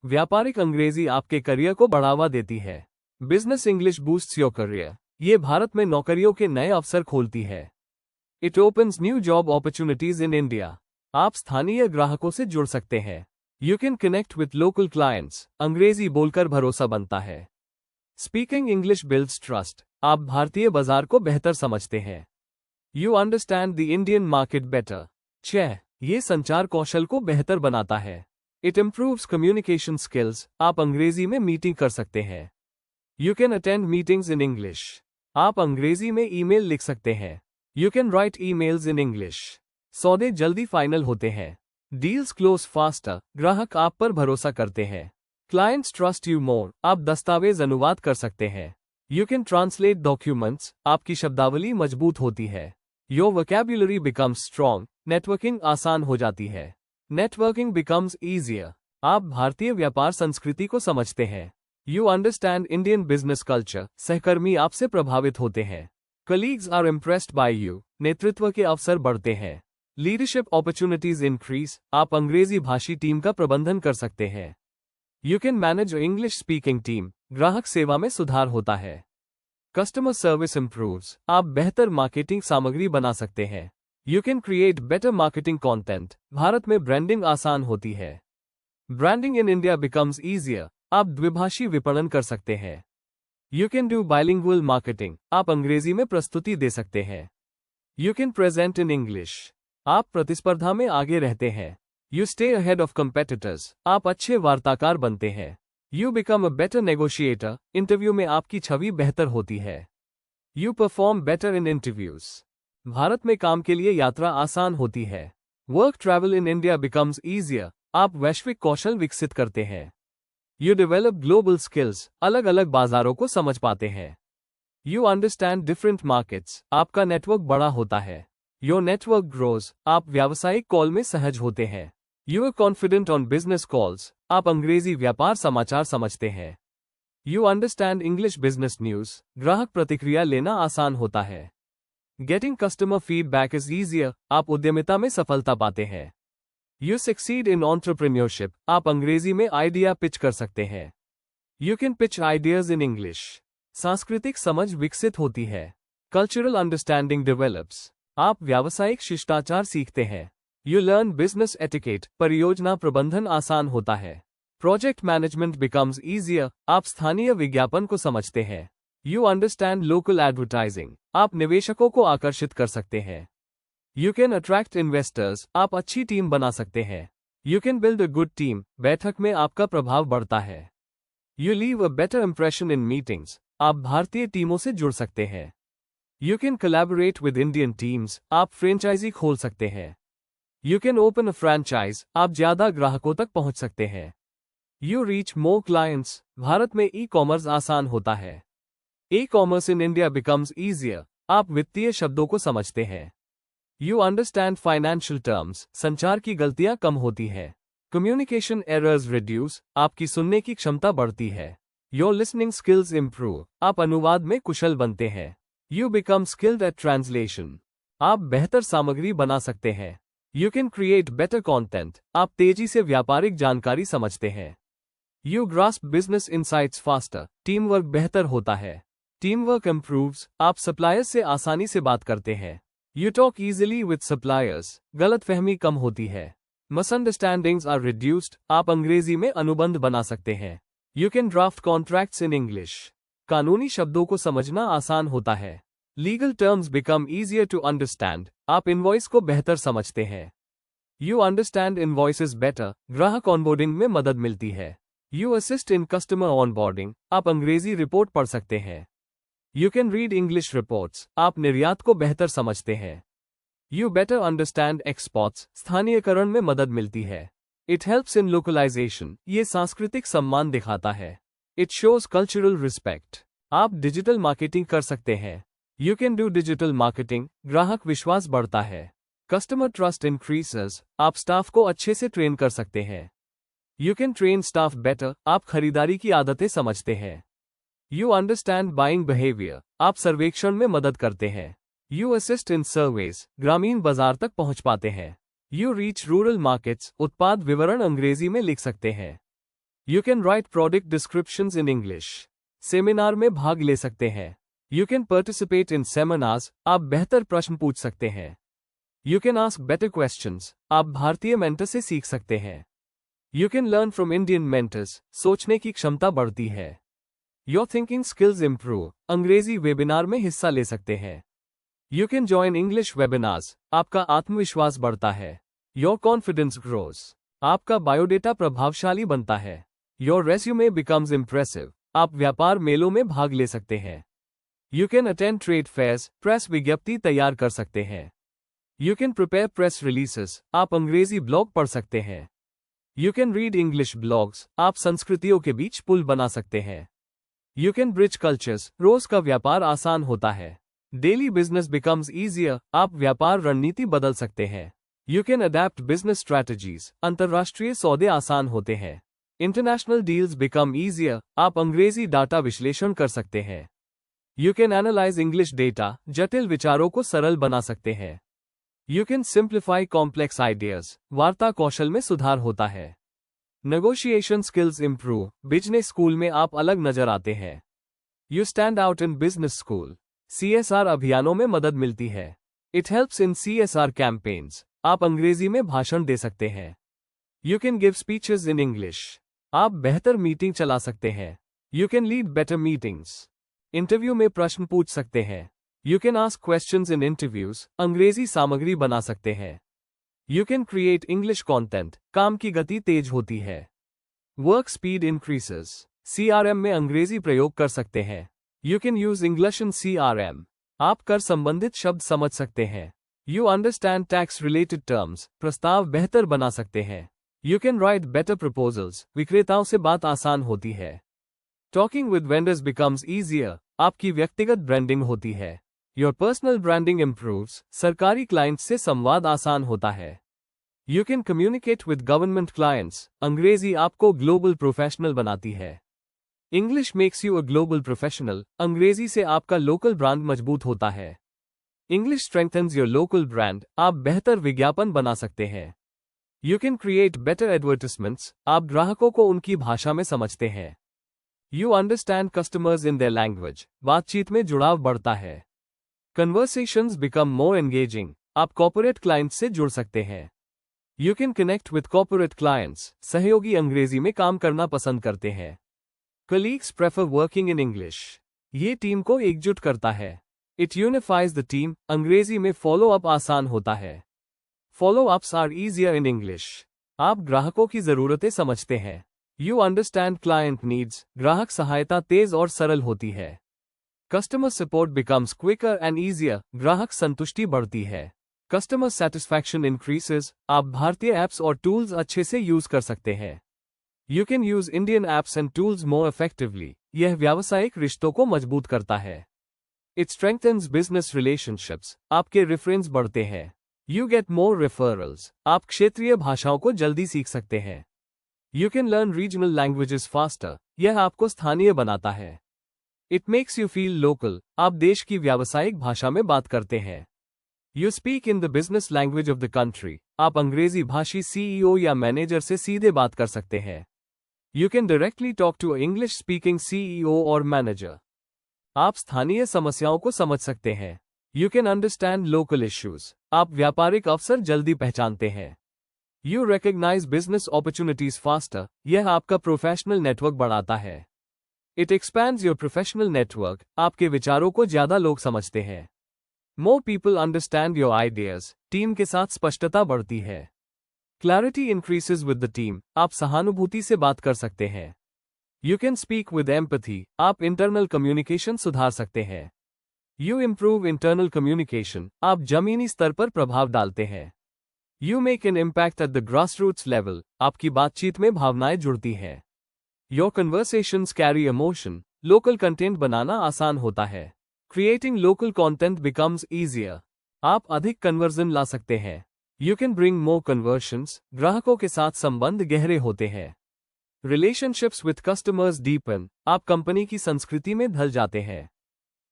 व्यापारिक अंग्रेजी आपके करियर को बढ़ावा देती है। Business English boosts your career. ये भारत में नौकरियों के नए अवसर खोलती है। It opens new job opportunities in India. आप स्थानीय ग्राहकों से जुड़ सकते हैं। You can connect with local clients. अंग्रेजी बोलकर भरोसा बनता है। Speaking English builds trust. आप भारतीय बाजार को बेहतर समझते हैं। You understand the Indian market better. 6. ये संचार कौशल को बेहतर बनाता है। It improves communication skills. आप अंग्रेजी में मीटिंग कर सकते हैं। You can attend meetings in English. आप अंग्रेजी में ईमेल लिख सकते हैं। You can write emails in English. सौदे जल्दी फाइनल होते हैं। Deals close faster. ग्राहक आप पर भरोसा करते हैं। Clients trust you more. आप दस्तावेज अनुवाद कर सकते हैं। You can translate documents. आपकी शब्दावली मजबूत होती है। Your vocabulary becomes strong. Networking आसान हो जाती है। Networking becomes easier. आप भारतीय व्यापार संस्कृति को समझते हैं। You understand Indian business culture. सहकर्मी आपसे प्रभावित होते हैं। Colleagues are impressed by you. नेतृत्व के अवसर बढ़ते हैं। Leadership opportunities increase. आप अंग्रेजी भाषी टीम का प्रबंधन कर सकते हैं। You can manage English speaking team. ग्राहक सेवा में सुधार होता है। Customer service improves. आप बेहतर मार्केटिंग सामग्री बना सकते हैं। You can create better marketing content. Bharat में ब्रांडिंग आसान होती है। ब्रांडिंग इन इंडिया बिकम्स ईजियर। आप द्विभाषी विपणन कर सकते हैं। You can do bilingual marketing. आप अंग्रेजी में प्रस्तुति दे सकते हैं। You can present in English. आप प्रतिस्पर्धा में आगे रहते हैं। You stay ahead of competitors. आप अच्छे वार्ताकार बनते हैं। You become a better negotiator. Interview में आपकी छवि बेहतर होती है। You perform better in interviews. Bharat में काम के लिए यात्रा आसान होती है। Work travel in India becomes easier. आप वैश्विक कौशल विकसित करते हैं। You develop global skills. अलग अलग बाजारों को समझ पाते हैं। You understand different markets. आपका नेटवर्क बड़ा होता है। Your network grows. आप व्यावसायिक कॉल में सहज होते हैं। You are confident on business calls. आप अंग्रेजी व्यापार समाचार समझते हैं। You understand English business news. ग्राहक प्रतिक्रिया लेना आसान होता है। Getting customer feedback is easier. आप उद्यमिता में सफलता पाते हैं। You succeed in entrepreneurship. आप अंग्रेजी में आइडिया पिच कर सकते हैं। You can pitch ideas in English. सांस्कृतिक समझ विकसित होती है। Cultural understanding develops. आप व्यावसायिक शिष्टाचार सीखते हैं। You learn business etiquette. परियोजना प्रबंधन आसान होता है। Project management becomes easier. आप स्थानीय विज्ञापन को समझते हैं। You understand local advertising. आप निवेशकों को आकर्षित कर सकते हैं। You can attract investors. आप अच्छी टीम बना सकते हैं। You can build a good team. बैठक में आपका प्रभाव बढ़ता है। You leave a better impression in meetings. आप भारतीय टीमों से जुड़ सकते हैं। You can collaborate with Indian teams. आप फ्रेंचाइजी खोल सकते हैं। You can open a franchise. आप ज्यादा ग्राहकों तक पहुंच सकते हैं। You reach more clients. Bharat में ई कॉमर्स आसान होता है। E commerce in India becomes easier. आप वित्तीय शब्दों को समझते हैं। You understand financial terms. संचार की गलतियां कम होती है। Communication errors reduce. आपकी सुनने की क्षमता बढ़ती है। Your listening skills improve. आप अनुवाद में कुशल बनते हैं। You become skilled at translation. आप बेहतर सामग्री बना सकते हैं। You can create better content. आप तेजी से व्यापारिक जानकारी समझते हैं। You grasp business insights faster. Team work बेहतर होता है। Team work improves. आप सप्लायर्स से आसानी से बात करते हैं। You talk easily with suppliers. गलतफहमी कम होती है। Misunderstandings are reduced. आप अंग्रेजी में अनुबंध बना सकते हैं। You can draft contracts in English. कानूनी शब्दों को समझना आसान होता है। Legal terms become easier to understand. आप इनवॉइस को बेहतर समझते हैं। You understand invoices better. ग्राहक ऑनबोर्डिंग में मदद मिलती है। You assist in customer onboarding. आप अंग्रेजी रिपोर्ट पढ़ सकते हैं। You can read English reports. आप निर्यात को बेहतर समझते हैं। You better understand exports. स्थानीयकरण में मदद मिलती है। It helps in localisation. ये सांस्कृतिक सम्मान दिखाता है। It shows cultural respect. आप डिजिटल मार्केटिंग कर सकते हैं। You can do digital marketing. ग्राहक विश्वास बढ़ता है। Customer trust increases. आप स्टाफ को अच्छे से ट्रेन कर सकते हैं। You can train staff better. आप खरीदारी की आदतें समझते हैं। You understand buying behaviour. आप सर्वेक्षण में मदद करते हैं। You assist in surveys. ग्रामीण बाजार तक पहुंच पाते हैं। You reach rural markets. उत्पाद विवरण अंग्रेजी में लिख सकते हैं। You can write product descriptions in English. Seminar में भाग ले सकते हैं। You can participate in seminars. आप बेहतर प्रश्न पूछ सकते हैं। You can ask better questions. आप भारतीय मेंटर से सीख सकते हैं। You can learn from Indian mentors. सोचने की क्षमता बढ़ती है। Your thinking skills improve. Angrezi webinar में हिस्सा ले सकते हैं। You can join English webinars. आपका आत्मविश्वास बढ़ता है। Your confidence grows. आपका बायोडेटा प्रभावशाली बनता है। Your resume becomes impressive. आप व्यापार मेलों में भाग ले सकते हैं। You can attend trade fairs. Press विज्ञप्ति तैयार कर सकते हैं। You can prepare press releases. आप अंग्रेजी ब्लॉग पढ़ सकते हैं। You can read English blogs. आप संस्कृतियों के बीच पुल बना सकते हैं। You can bridge cultures. रोज का व्यापार आसान होता है। Daily business becomes easier. आप व्यापार रणनीति बदल सकते हैं। You can adapt business strategies. अंतर्राष्ट्रीय सौदे आसान होते हैं। International deals become easier. आप अंग्रेजी डाटा विश्लेषण कर सकते हैं। You can analyse English data. जटिल विचारों को सरल बना सकते हैं। You can simplify complex ideas. वार्ता कौशल में सुधार होता है। Negotiation skills improve. Business school में आप अलग नजर आते हैं। You stand out in business school. CSR अभियानों में मदद मिलती है। It helps in CSR campaigns. आप अंग्रेजी में भाषण दे सकते हैं। You can give speeches in English. आप बेहतर मीटिंग चला सकते हैं। You can lead better meetings. Interview में प्रश्न पूछ सकते हैं। You can ask questions in interviews. अंग्रेजी सामग्री बना सकते हैं। You can create English content. काम की गति तेज होती है। Work speed increases. CRM में अंग्रेजी प्रयोग कर सकते हैं। You can use English in CRM। आप कर संबंधित शब्द समझ सकते हैं। You understand tax related terms. प्रस्ताव बेहतर बना सकते हैं। You can write better proposals. विक्रेताओं से बात आसान होती है। Talking with vendors becomes easier. आपकी व्यक्तिगत ब्रांडिंग होती है। Your personal branding improves. सरकारी क्लाइंट्स से संवाद आसान होता है। You can communicate with government clients. अंग्रेजी आपको ग्लोबल प्रोफेशनल बनाती है। English makes you a global professional. अंग्रेजी से आपका लोकल ब्रांड मजबूत होता है। English strengthens your local brand. आप बेहतर विज्ञापन बना सकते हैं। You can create better advertisements. आप ग्राहकों को उनकी भाषा में समझते हैं। You understand customers in their language. बातचीत में जुड़ाव बढ़ता है। Conversations become more engaging. आप कॉर्पोरेट क्लाइंट्स से जुड़ सकते हैं। You can connect with corporate clients. सहयोगी अंग्रेजी में काम करना पसंद करते हैं। Colleagues prefer working in English. ये टीम को एकजुट करता है। It unifies the team. Angrezi में फॉलो अप आसान होता है। Follow ups are easier in English. आप ग्राहकों की जरूरतें समझते हैं। You understand client needs. ग्राहक सहायता तेज और सरल होती है। Customer support becomes quicker and easier. ग्राहक संतुष्टि बढ़ती है। Customer satisfaction increases. आप भारतीय ऐप्स और टूल्स अच्छे से यूज कर सकते हैं। You can use Indian apps and tools more effectively. यह व्यावसायिक रिश्तों को मजबूत करता है। It strengthens business relationships. आपके रेफरेंस बढ़ते हैं। You get more referrals. आप क्षेत्रीय भाषाओं को जल्दी सीख सकते हैं। You can learn regional languages faster. यह आपको स्थानीय बनाता है। It makes you feel local. आप देश की व्यावसायिक भाषा में बात करते हैं। You speak in the business language of the country. आप अंग्रेजी भाषी CEO या मैनेजर से सीधे बात कर सकते हैं। You can directly talk to a English speaking CEO और मैनेजर। आप स्थानीय समस्याओं को समझ सकते हैं। You can understand local issues. आप व्यापारिक अवसर जल्दी पहचानते हैं। You recognise business opportunities faster. यह आपका प्रोफेशनल नेटवर्क बढ़ाता है। It expands your professional network. आपके विचारों को ज्यादा लोग समझते हैं। More people understand your ideas. टीम के साथ स्पष्टता बढ़ती है। Clarity increases with the team. आप सहानुभूति से बात कर सकते हैं। You can speak with empathy. आप इंटरनल कम्युनिकेशन सुधार सकते हैं। You improve internal communication. आप जमीनी स्तर पर प्रभाव डालते हैं। You make an impact at the grassroots level. आपकी बातचीत में भावनाएं जुड़ती हैं। Your conversations carry emotion. Local content बनाना आसान होता है। Creating local content becomes easier. आप अधिक कन्वर्जन ला सकते हैं। You can bring more conversions. ग्राहकों के साथ संबंध गहरे होते हैं। Relationships with customers deepen. आप कंपनी की संस्कृति में ढल जाते हैं।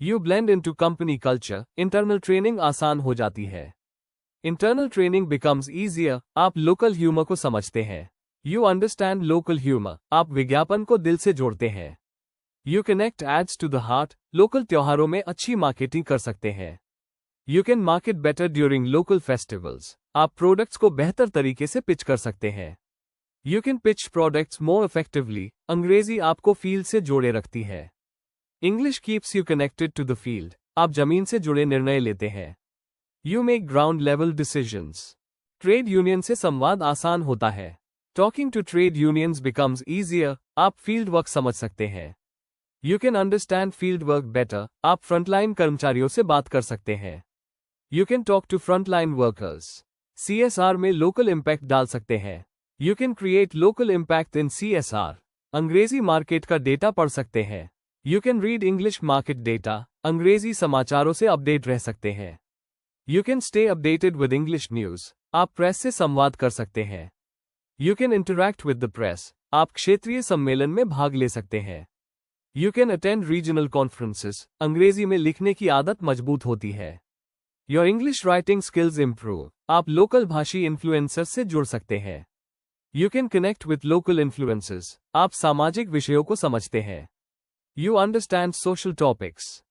You blend into company culture. Internal training आसान हो जाती है। Internal training becomes easier. आप लोकल ह्यूमर को समझते हैं। यू अंडरस्टैंड लोकल ह्यूमर, आप विज्ञापन को दिल से जोड़ते हैं। You connect ads to the heart, local त्योहारों में अच्छी मार्केटिंग कर सकते हैं। You can market better during local festivals, आप प्रोडक्ट्स को बेहतर तरीके से पिच कर सकते हैं। You can pitch products more effectively, Angrezi आपको फील्ड से जोड़े रखती है। English keeps you connected to the field, आप जमीन से जुड़े निर्णय लेते हैं। You make ground level decisions, trade union से संवाद आसान होता है। Talking to trade unions becomes easier, आप फील्ड वर्क समझ सकते हैं। You can understand field work better, आप फ्रंटलाइन कर्मचारियों से बात कर सकते हैं। You can talk to frontline workers, CSR में लोकल इम्पैक्ट डाल सकते हैं। You can create local impact in CSR, Angrezi market का डेटा पढ़ सकते हैं। You can read English market data, Angrezi समाचारों से अपडेट रह सकते हैं। You can stay updated with English news, आप प्रेस से संवाद कर सकते हैं। You can interact with the press, आप क्षेत्रीय सम्मेलन में भाग ले सकते हैं। You can attend regional conferences, अंग्रेजी में लिखने की आदत मजबूत होती है। Your English writing skills improve, आप लोकल भाषी इन्फ्लुएंसर्स से जुड़ सकते हैं। You can connect with local influencers, आप सामाजिक विषयों को समझते हैं। You understand social topics,